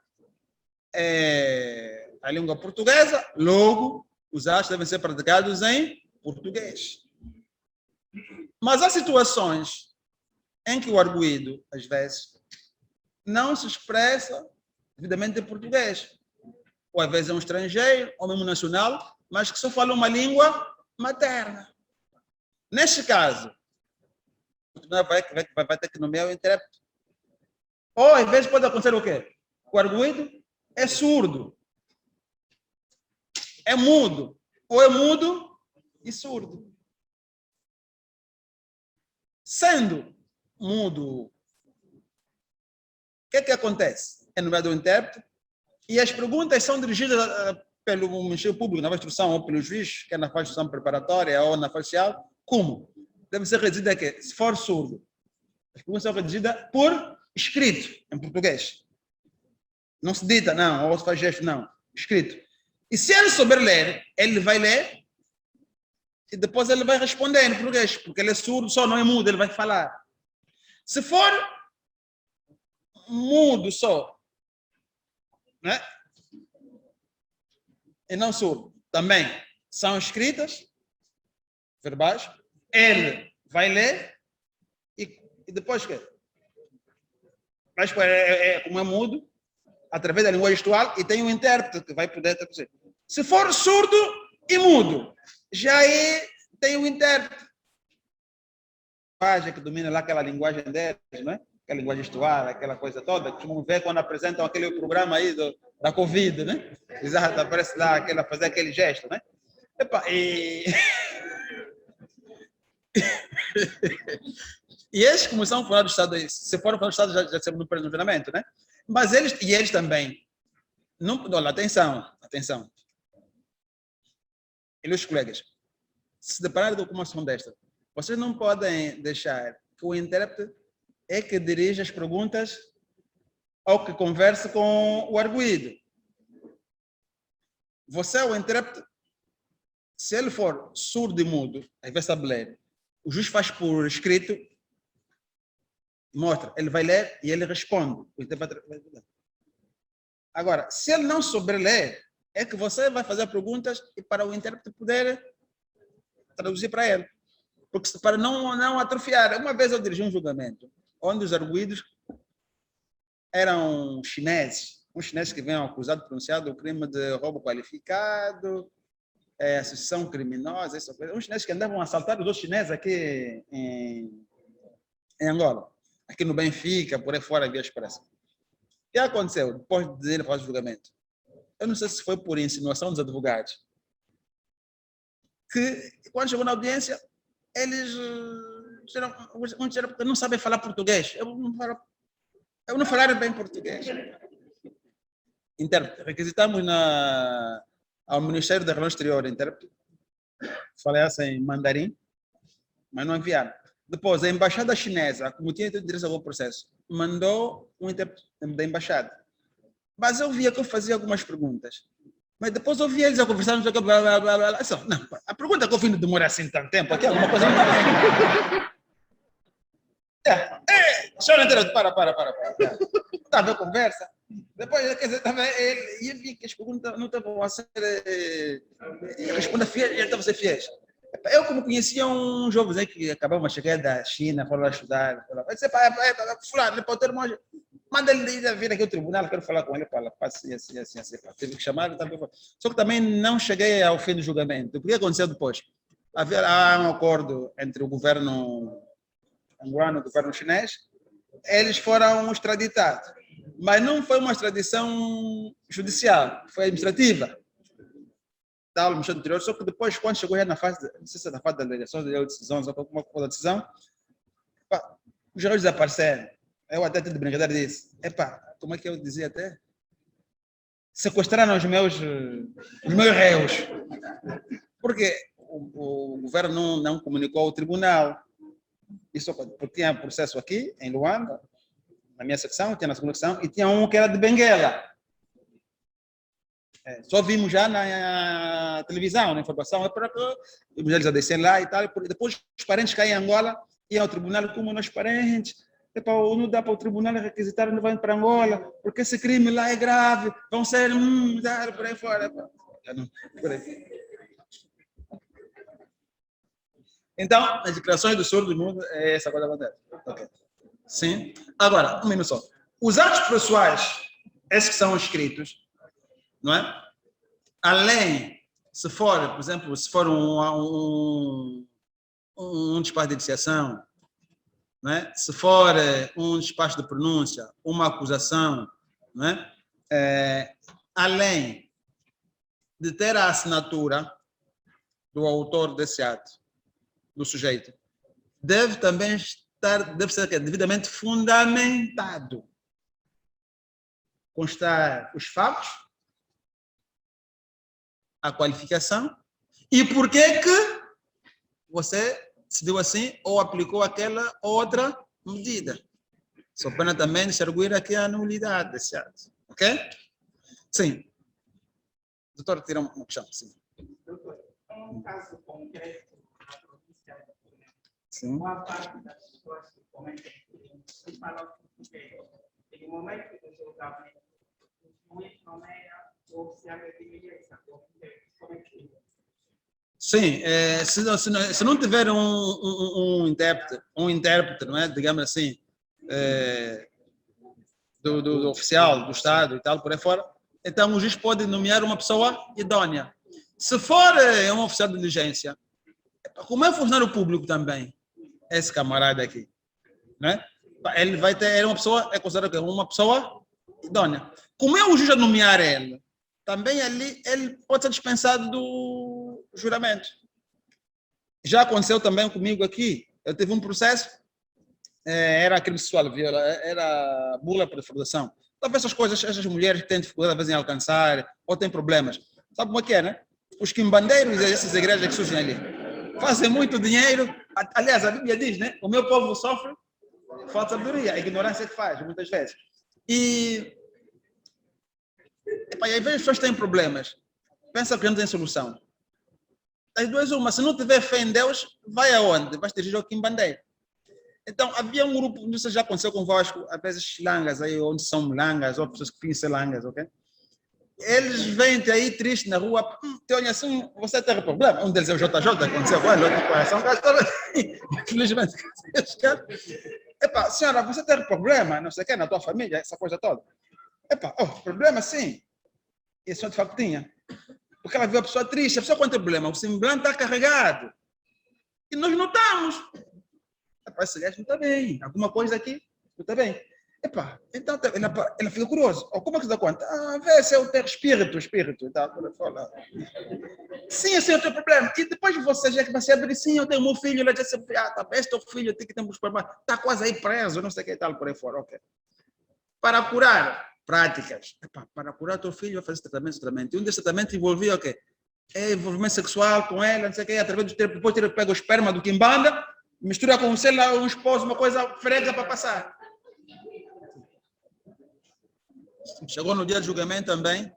é a língua portuguesa, logo os atos devem ser praticados em português. Mas há situações em que o arguido, às vezes, não se expressa devidamente em português. Ou às vezes é um estrangeiro, ou mesmo nacional, mas que só fala uma língua materna. Neste caso, o tribunal vai ter que nomear o intérprete. Ou às vezes pode acontecer o quê? O arguido é surdo, é mudo, ou é mudo e surdo. Sendo mudo, o que acontece? É nomeado o intérprete e as perguntas são dirigidas pelo Ministério Público na instrução ou pelo juiz, que é na fase de instrução preparatória ou na fase social. Como? Deve ser redigida aqui, se for surdo. As perguntas são redigidas por escrito, em português. Não se dita, não, ou se faz gesto, não. Escrito. E se ele souber ler, ele vai ler e depois ele vai responder em português, porque ele é surdo, só não é mudo, ele vai falar. Se for mudo só, né? E não surdo, também são escritas, verbais, ele vai ler e depois que? Mas como é mudo, através da linguagem gestual, e tem um intérprete que vai poder traduzir. Se for surdo e mudo, já tem um intérprete que domina lá aquela linguagem deles, né? Aquela linguagem gestual, aquela coisa toda, que vamos ver quando apresentam aquele programa aí da Covid, né? Exato, aparece lá fazer aquele gesto, né? Epa, e esses, como são fora do Estado, se forem fora do Estado, já serão no juramento, né? Mas eles também, não, atenção, e os colegas, se depararem com uma situação desta, vocês não podem deixar que o intérprete é que dirija as perguntas ou que converse com o arguido. Você é o intérprete, se ele for surdo e mudo, às vezes sabe ler, o juiz faz por escrito, mostra, ele vai ler e ele responde. Agora, se ele não souber ler, é que você vai fazer perguntas e para o intérprete poder traduzir para ele. Porque para não atrofiar. Uma vez eu dirigi um julgamento onde os arguidos eram chineses, uns chineses que vêm acusados, pronunciado o crime de roubo qualificado, associação criminosa, essa coisa. Uns chineses que andavam a assaltar os outros chineses aqui em Angola, aqui no Benfica, por aí fora, via expressa. O que aconteceu depois de ele fazer o julgamento? Eu não sei se foi por insinuação dos advogados, que quando chegou na audiência, eles disseram porque não sabem falar português. Eu não falaram bem português. Intérprete. Requisitamos ao Ministério da Relação Exterior intérprete. Falei assim em mandarim, mas não enviaram. Depois, a embaixada chinesa, como tinha direito ao processo, mandou um intérprete da embaixada. Mas eu via que eu fazia algumas perguntas. Mas depois eu vi eles a conversar, não sei o que, blá, blá, blá, blá. Não, a pergunta é que eu fiz demora assim tanto tempo, aqui alguma coisa não está bem. Senhora inteira, para. Está a ver a conversa. Depois, quer dizer, também, ele ia ver que as perguntas não estavam a ser. Responda fiel, ele estava a ser fiéis. Eu, como conhecia uns jovens aí que acabavam de chegar da China, foram lá estudar, eu disse, fulano, para o termo, manda ele vir aqui ao tribunal, quero falar com ele, para assim. Teve que chamar, só que também não cheguei ao fim do julgamento. O que aconteceu depois? Há um acordo entre o governo angolano e o governo chinês, eles foram extraditados, mas não foi uma extradição judicial, foi administrativa. Da Ministério do Interior, só que depois, quando chegou já na fase, não sei se é na fase da delegação, de decisão, só que alguma coisa da decisão, os jogadores desapareceram. Eu até de brincadeira disse, como é que eu dizia até? Sequestraram os meus réus. Porque o governo não comunicou ao tribunal. Isso porque tinha processo aqui, em Luanda, na minha secção, tinha na segunda secção, e tinha um que era de Benguela. Só vimos já na televisão, na informação, para que eles a descer lá e tal. Depois os parentes caem em Angola, iam ao tribunal como nós parentes. Não dá para o tribunal requisitar, não vai para Angola, porque esse crime lá é grave, vão ser por aí fora. Por aí. Então, as declarações do surdo do mundo, é essa coisa que acontece. Okay. Sim. Agora, um minuto só. Os atos processuais, esses que são escritos, não é? Além, se for, por exemplo, se for um despacho de iniciação, não é? Se for um despacho de pronúncia, uma acusação, não é? Além de ter a assinatura do autor desse ato, do sujeito, deve ser devidamente fundamentado. Constar os fatos, a qualificação e por que você decidiu assim ou aplicou aquela outra medida. Só pena também de se arguir aqui a nulidade desse ato. Ok? Sim. Doutor, tira uma questão. Sim. Doutor, um caso concreto na província de Cunha. Sim. Boa parte das pessoas que cometem crimes e falam português. Em momento do julgamento, o juiz nomeia o oficial de diligência. Sim, se não tiver um intérprete, não é? Digamos assim, do oficial, do Estado e tal, por aí fora, então o juiz pode nomear uma pessoa idônea. Se for um oficial de diligência, como é funcionário público também, esse camarada aqui, né? Ele vai ter uma pessoa, é considerado uma pessoa idônea. Como é o juiz a nomear ele? Também ali ele pode ser dispensado do juramento. Já aconteceu também comigo aqui. Eu tive um processo, era crime sexual, era burla por defraudação. Talvez essas coisas, essas mulheres que têm dificuldade às vezes em alcançar ou têm problemas. Sabe como é que é, né? Os quimbandeiros e essas igrejas que surgem ali fazem muito dinheiro. Aliás, a Bíblia diz, né? O meu povo sofre falta de sabedoria, a ignorância que faz, muitas vezes. E às vezes as pessoas têm problemas, pensam que não tem solução. As duas, uma, se não tiver fé em Deus, vai aonde? Vai se dirigir ao quimbandeiro. Então, havia um grupo, não sei se já aconteceu convosco, às vezes langas aí, onde são langas, ou pessoas que fingem langas, ok? Eles vêm aí triste na rua, te olham assim, você tem problema? Um deles é o JJ, aconteceu, olha, outro coração, infelizmente, senhora, você tem problema, não sei o que, na tua família, essa coisa toda. Problema sim. E a senhora de facto tinha. Porque ela viu a pessoa triste, a pessoa quando tem problema, o semblante está carregado. E nós notamos. Esse gajo não está bem, alguma coisa aqui não está bem. Então ela fica curiosa. Como é que se dá conta? Vê se eu tenho espírito. Tá? Sim, eu tenho problema. E depois você já que vai se abrir, sim, eu tenho meu filho, ela já se tá bem, teu filho tem que ter uns problemas, está quase aí preso, não sei o que e tal, por aí fora. Ok. Para curar práticas. Para curar teu filho, vai fazer tratamento. E um desses tratamentos envolvia o quê? Envolvimento sexual com ela, não sei o quê, através do tempo, depois pega o esperma do quimbanda, mistura com sei lá, um esposo, uma coisa frega para passar. Chegou no dia do julgamento também,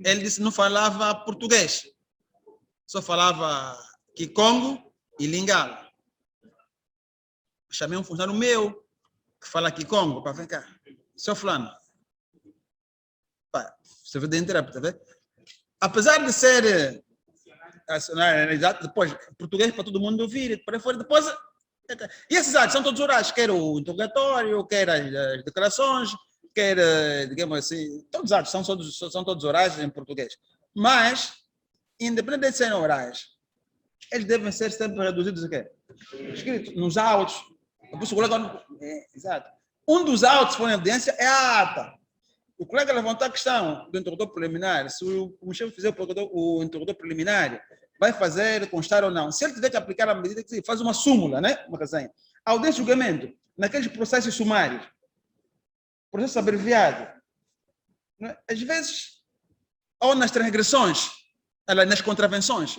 ele disse que não falava português. Só falava Kikongo e Lingala. Chamei um funcionário meu que fala Kikongo, para vir cá. Seu fulano. Você vê de intérprete, tá vendo? Apesar de ser depois português para todo mundo ouvir, depois e esses atos são todos orais, quer o interrogatório, quer as declarações, quer, digamos assim, todos os atos são todos orais em português. Mas, independente de serem orais, eles devem ser sempre reduzidos a quê? Escritos nos autos. Exato. Um dos autos que foi em evidência é a ata. O colega levantou a questão do interrogatório preliminar, se o chefe fizer o interrogatório preliminar, vai fazer constar ou não. Se ele tiver que aplicar a medida, que faz uma súmula, né? Uma resenha. Ao de julgamento, naqueles processos sumários, processo abreviado, né? Às vezes, ou nas transgressões, nas contravenções,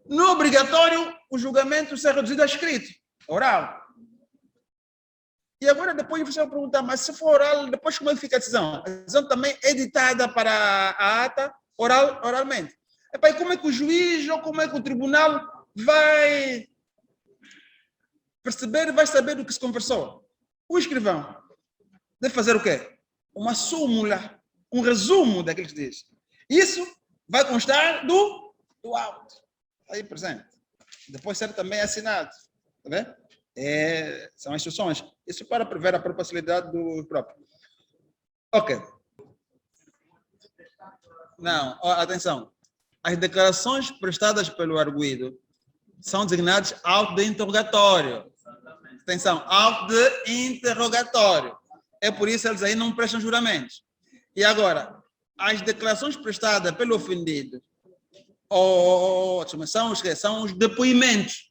não é obrigatório o julgamento ser reduzido a escrito, oral. E agora depois você vai perguntar, mas se for oral, depois como é que fica a decisão? A decisão também é editada para a ata oralmente. E como é que o juiz ou como é que o tribunal vai perceber, vai saber do que se conversou? O escrivão deve fazer o quê? Uma súmula, um resumo daquilo que diz. Isso vai constar do auto, aí presente. Depois ser também assinado. Tá vendo? São instruções. Isso para prever a própria facilidade do próprio. Ok. Não, atenção. As declarações prestadas pelo arguido são designadas auto de interrogatório. Atenção, auto de interrogatório. É por isso que eles aí não prestam juramentos. E agora, as declarações prestadas pelo ofendido são os depoimentos.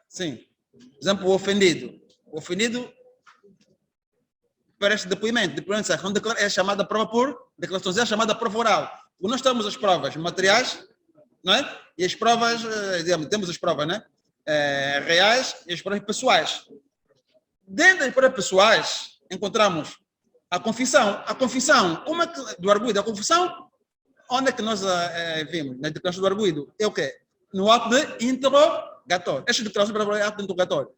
Sim. Por exemplo, o ofendido presta depoimento. Depoimento é chamada prova por declarações, é chamada prova oral. Quando nós temos as provas materiais, não é? E as provas, digamos, temos as provas, né? Reais e as provas pessoais. Dentro das provas pessoais, encontramos a confissão. A confissão, como é que, do arguido, a confissão, onde é que nós vimos? Na declaração do arguido, é o quê? No ato de interrogatório. Estas declarações para ato de interrogatório.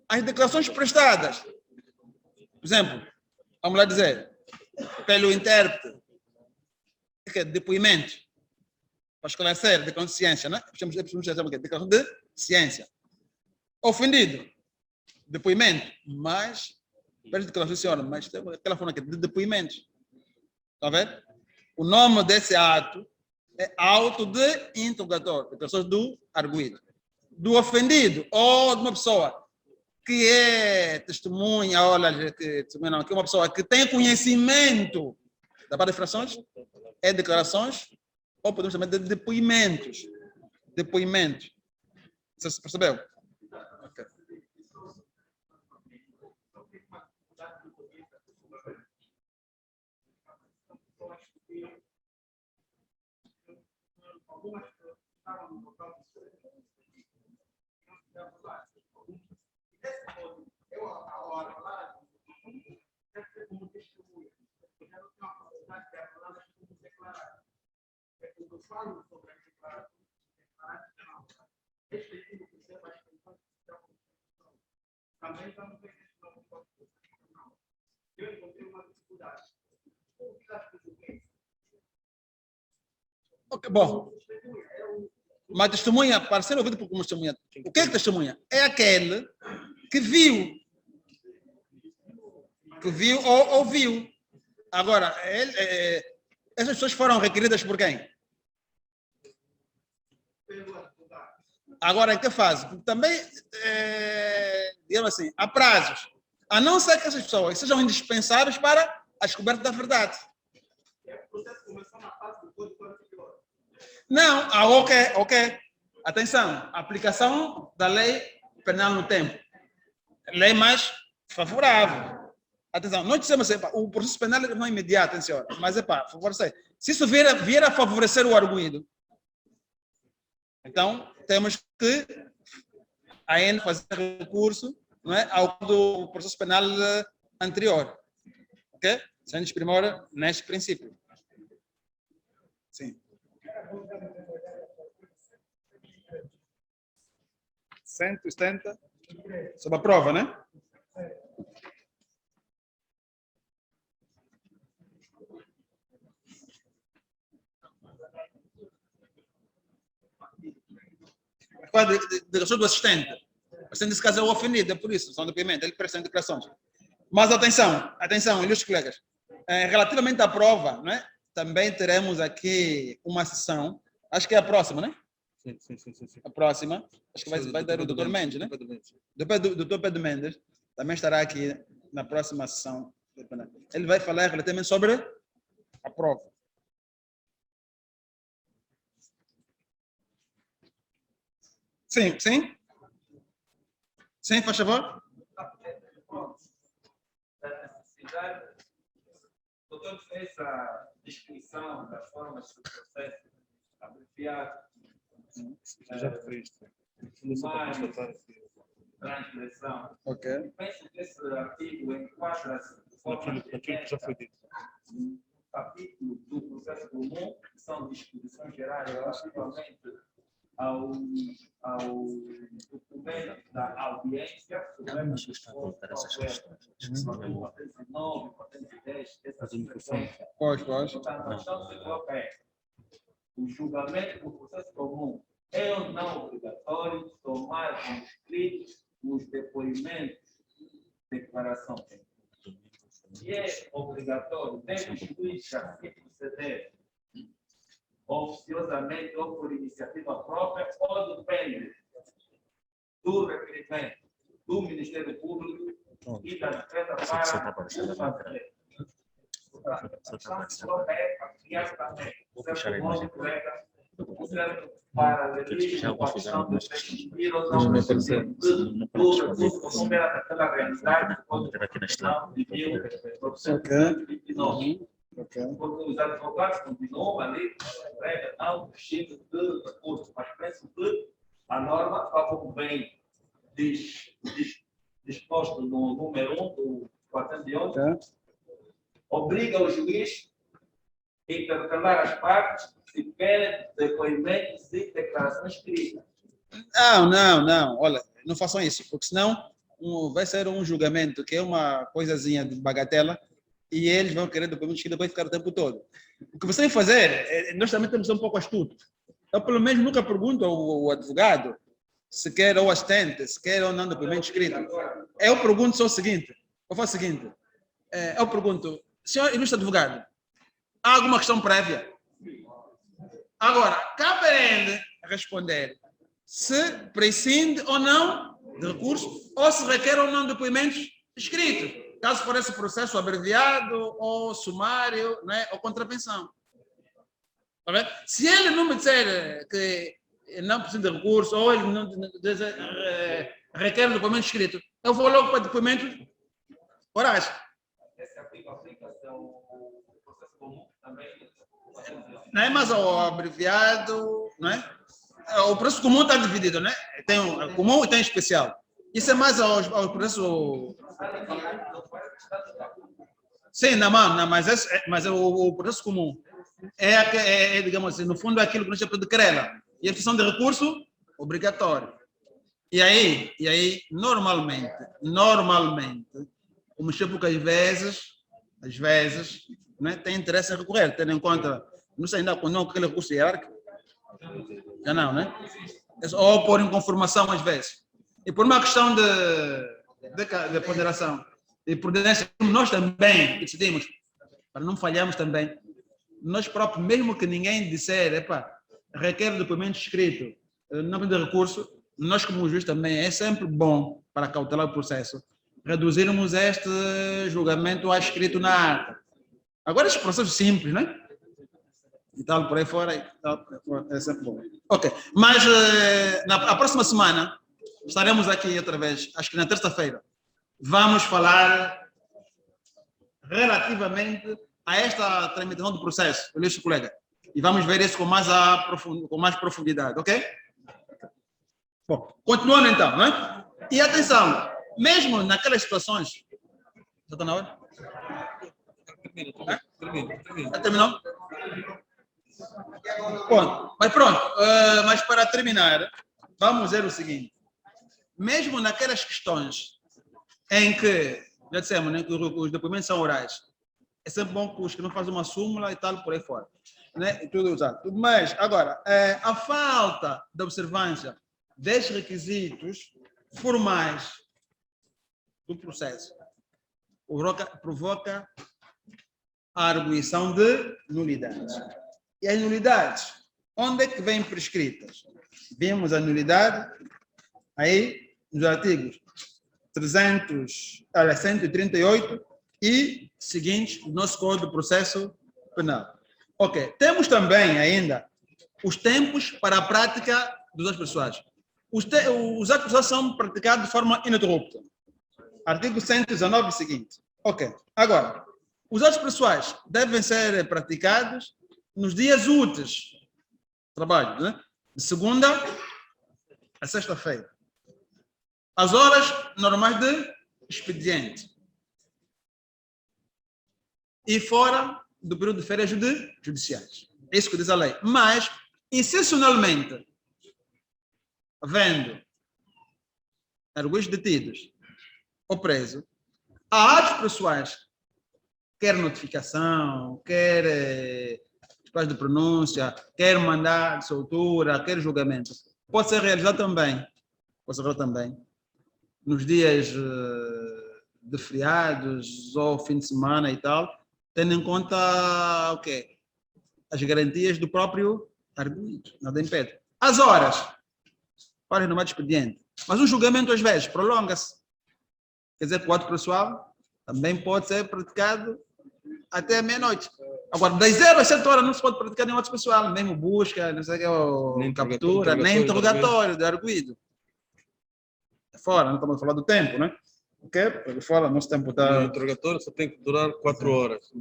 As declarações prestadas, por exemplo, vamos lá dizer, pelo intérprete, que é depoimento, para esclarecer, declaração de ciência, né? Declaração de ciência. Ofendido, depoimento, mas, pede declaração de senhora, mas tem aquela forma aqui de depoimento. Está a ver? O nome desse ato é auto de interrogatório, declarações do arguido. Do ofendido ou de uma pessoa que é testemunha, que é uma pessoa que tem conhecimento da parte de infrações, é declarações, ou podemos chamar de depoimentos. Depoimentos. Você se percebeu? Okay. Falo sobre a declaração, também estamos vendo eu encontrei uma dificuldade. Ok, bom. Uma testemunha, para ser ouvido por uma testemunha, o que é testemunha? É aquele que viu ou ouviu. Agora, essas pessoas foram requeridas por quem? Agora, em que fase? Também, digamos assim, há prazos. A não ser que essas pessoas sejam indispensáveis para a descoberta da verdade. Não, ok. Atenção, aplicação da lei penal no tempo. Lei mais favorável. Atenção, nós dissemos assim, o processo penal não é imediato, senhora, mas é para favorecer. Se isso vier a favorecer o arguido, então temos que ainda fazer recurso, não é, ao do processo penal anterior. Ok? Sendo primor neste princípio. Sim. 170 sobre a prova, né? Qual a declaração do assistente? O assistente, nesse caso, é o ofendido, é por isso, são depoimentos, ele presta declarações. Mas atenção, ilustres colegas. Relativamente à prova, né? Também teremos aqui uma sessão, acho que é a próxima, né? Sim. A próxima, acho que vai dar o Dr. Mendes, né? Dr. Pedro Mendes também estará aqui na próxima sessão. Ele vai falar relativamente sobre a prova. Sim, faz favor. O doutor fez a descrição das formas do processo abreviado, Já referiste. transgressão. Ok. Penso que esse artigo enquadra-se Naquilo que já foi dito. capítulo do processo comum, que são disposições gerais relativamente ao documento da audiência, Mas está a colocar essas questões. patente 9, patente 10, essa sequência. Pode. Portanto, a questão que se coloca é: o julgamento do processo comum é ou não obrigatório tomar como escritos os depoimentos de declaração? Se é obrigatório, deve o juiz já se proceder oficiosamente ou por iniciativa própria, ou depende do requerimento do Ministério Público e da defesa para fazer. Portanto, a questão que se coloca é criar também o certo modo correto, o certo paralelismo com a questão de existir ou não existir do recurso comum daquela realidade que pode não viveu no 29. Ok. Porque os advogados continuam ali, não vestindo de recurso, mas penso que a norma, como bem disposto no número 1 do 411, obriga o juiz a intercalar as partes se querem depoimentos e declarações escritas. Não. Olha, não façam isso, porque senão vai ser um julgamento que é uma coisazinha de bagatela e eles vão querer depoimento escrito, depois ficar o tempo todo. O que você tem que fazer, nós também temos que ser um pouco astutos. Eu, pelo menos, nunca pergunto ao advogado se quer ou assistente, se quer ou não depoimento escrito. Eu pergunto só o seguinte, eu pergunto, senhor ilustre advogado, há alguma questão prévia? Agora, cabe a ele responder se prescinde ou não de recurso, ou se requer ou não depoimentos escritos, caso for esse processo abreviado, ou sumário, né, ou contravenção. Tá bem? Se ele não me disser que não precisa de recurso, ou ele não requer depoimento escrito, eu vou logo para depoimento orais. Esse artigo aplica-se ao processo comum também. Não é mais ao abreviado, não é? O processo comum está dividido, né? Tem o comum e tem o especial. Isso é mais ao processo. Sim, não, mas o processo comum digamos assim, no fundo, é aquilo que nós chamamos de querela. E a questão de recurso, obrigatório. E aí normalmente, o Ministério Público, às vezes, né, tem interesse em recorrer, tendo em conta, não sei ainda quando aquele recurso hierárquico, já não, né? Ou por inconformação, às vezes. E por uma questão de ponderação e prudência, nós também decidimos, para não falharmos também, nós próprios, mesmo que ninguém disser, requer depoimento escrito, não de recurso, nós como juiz também é sempre bom para cautelar o processo, reduzirmos este julgamento a escrito na ata. Agora, esses processos simples, né? E tal, por aí fora, é sempre bom. Ok, mas na próxima semana estaremos aqui outra vez, acho que na terça-feira. Vamos falar relativamente a esta tramitação do processo, ilustre colega. E vamos ver isso com mais profundidade, ok? Bom, continuando então, né? E atenção, mesmo naquelas situações. Já está na hora? Termina. Já terminou? Bom, mas pronto, mas para terminar, vamos ver o seguinte. Mesmo naquelas questões em que, já dissemos, né, que os depoimentos são orais, é sempre bom que os que não fazem uma súmula e tal, por aí fora. Né? E tudo usado. Mas, agora, a falta de observância destes requisitos formais do processo provoca a arguição de nulidades. E as nulidades, onde é que vêm prescritas? Vimos a nulidade aí nos artigos 138 e seguintes do nosso Código de Processo Penal. Ok. Temos também ainda os tempos para a prática dos atos processuais. Os atos processuais são praticados de forma ininterrupta. Artigo 119 e seguinte. Ok. Agora, os atos processuais devem ser praticados nos dias úteis. Trabalho, né? De segunda a sexta-feira. As horas normais de expediente. E fora do período de férias judiciais. É isso que diz a lei. Mas, excepcionalmente, havendo arguidos detidos ou presos, há atos processuais, quer notificação, quer prazo de pronúncia, quer mandado de soltura, quer julgamento, pode ser realizado também, nos dias de feriados ou fim de semana e tal, tendo em conta o quê? As garantias do próprio arguido, nada impede. As horas, para renovar de expediente, mas o julgamento às vezes prolonga-se. Quer dizer que o ato processual também pode ser praticado até meia-noite. Agora, das 0 às 7 horas não se pode praticar nenhum ato processual, mesmo busca, não sei o que, ou captura, nem interrogatório do arguido. É fora, não estamos a falar do tempo, né? Ok? Porque fora, nosso tempo está... O interrogatório só tem que durar 4 horas.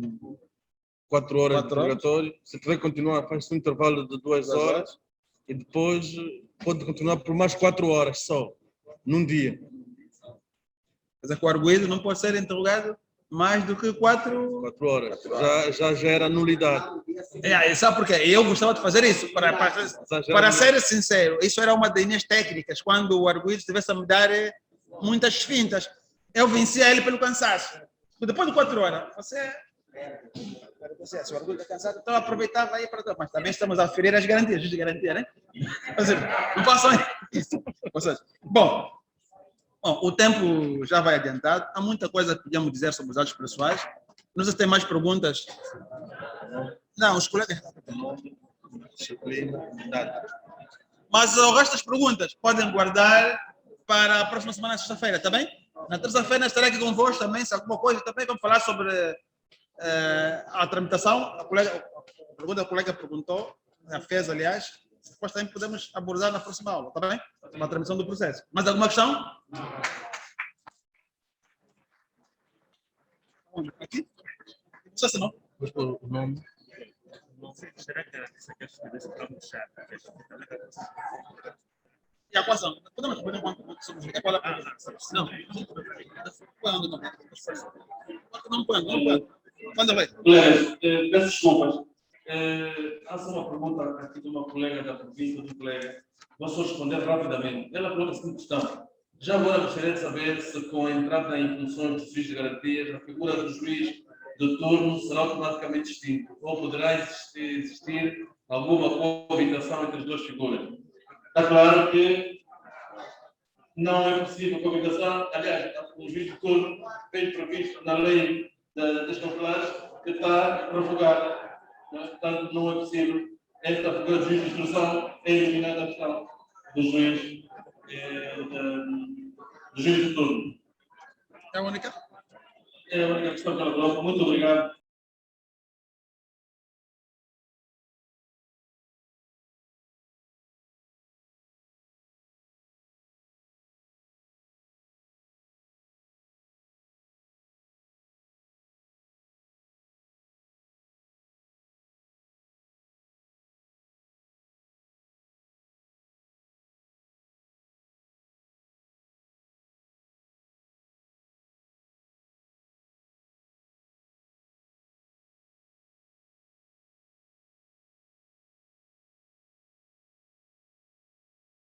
4 horas de interrogatório. Se tiver que continuar, faz-se um intervalo de 2 horas e depois pode continuar por mais 4 horas só, num dia. Quer dizer que o arguido não pode ser interrogado mais do que 4 horas. Já gera nulidade. Sabe por quê? Eu gostava de fazer isso. Para ser sincero, isso era uma das minhas técnicas. Quando o arguido estivesse a me dar muitas fintas, eu vencia ele pelo cansaço. Depois de 4 horas, se o arguido está cansado, então eu aproveitava aí para... Mas também estamos a ferir as garantias, de garantia, né? Não façam isso. Bom, o tempo já vai adiantado. Há muita coisa que podíamos dizer sobre os atos processuais. Não sei se tem mais perguntas. Não, os colegas... Mas o resto das perguntas podem guardar para a próxima semana, sexta-feira, está bem? Na terça-feira estarei aqui convosco também, se alguma coisa também vamos falar sobre a tramitação. A pergunta que a colega perguntou, fez, aliás, depois também podemos abordar na próxima aula, está bem? Uma tramitação do processo. Mais alguma questão? Aqui? Só se não. Vamos pôr o nome. Será que essa questão desse plano de chat? E a questão? Podemos responder enquanto somos... Não. Quando não? Não quando? Quando vai? Colegas, peço desculpas. Há só uma pergunta aqui de uma colega da província, do colega. Vou só responder rapidamente. Ela pergunta a seguinte questão. Já agora gostaria de saber se, com a entrada em funções de juiz de garantias, a figura do juiz de turno será automaticamente extinta ou poderá existir alguma coabitação entre as duas figuras. Está claro que não é possível coabitação. Aliás, o juiz de turno tem previsto na lei das cautelares que está prorrogada. Portanto, não é possível esta figura de juiz de instrução é eliminada a questão do juiz de turno. É a única? É a única questão que ela coloca. Muito obrigado.